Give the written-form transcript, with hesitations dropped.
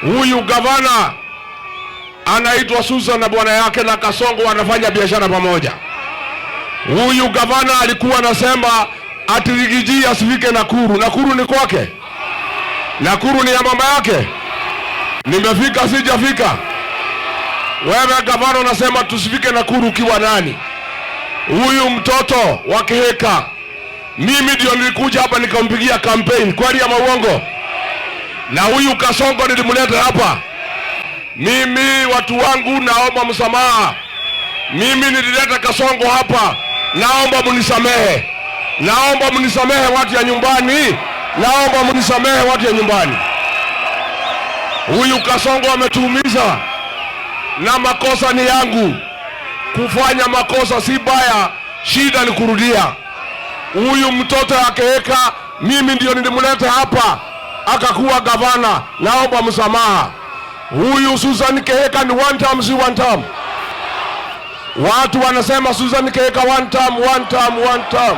Huyu gavana anaitwa Susan na bwana yake na Kasongo wanafanya biashara pamoja. Huyu gavana alikuwa anasema ati Rigiji asifike Nakuru. Nakuru ni kwake? Nakuru ni ya mama yake? Nimefika sijafika? Wewe gavana unasema tusifike Nakuru ukiwa nani? Huyu mtoto wa Kihika, mimi ndio nilikuja hapa nikampigia campaign, kweli ya mauongo? Na huyu Kasongo nilimleta hapa. Mimi watu wangu naomba msamaha. Mimi nilileta Kasongo hapa, naomba mnisamehe. Naomba mnisamehe watu ya nyumbani. Naomba mnisamehe watu ya nyumbani. Huyu Kasongo ametuumiza na makosa ni yangu. Kufanya makosa si baya, shida ni kurudia. Huyu mtoto akaweka, mimi ndio nilimleta hapa akakuwa gavana, naomba msamaha. Huyu Susan Kihika ni one term, si one term. Watu wanasema Susan Kihika one term.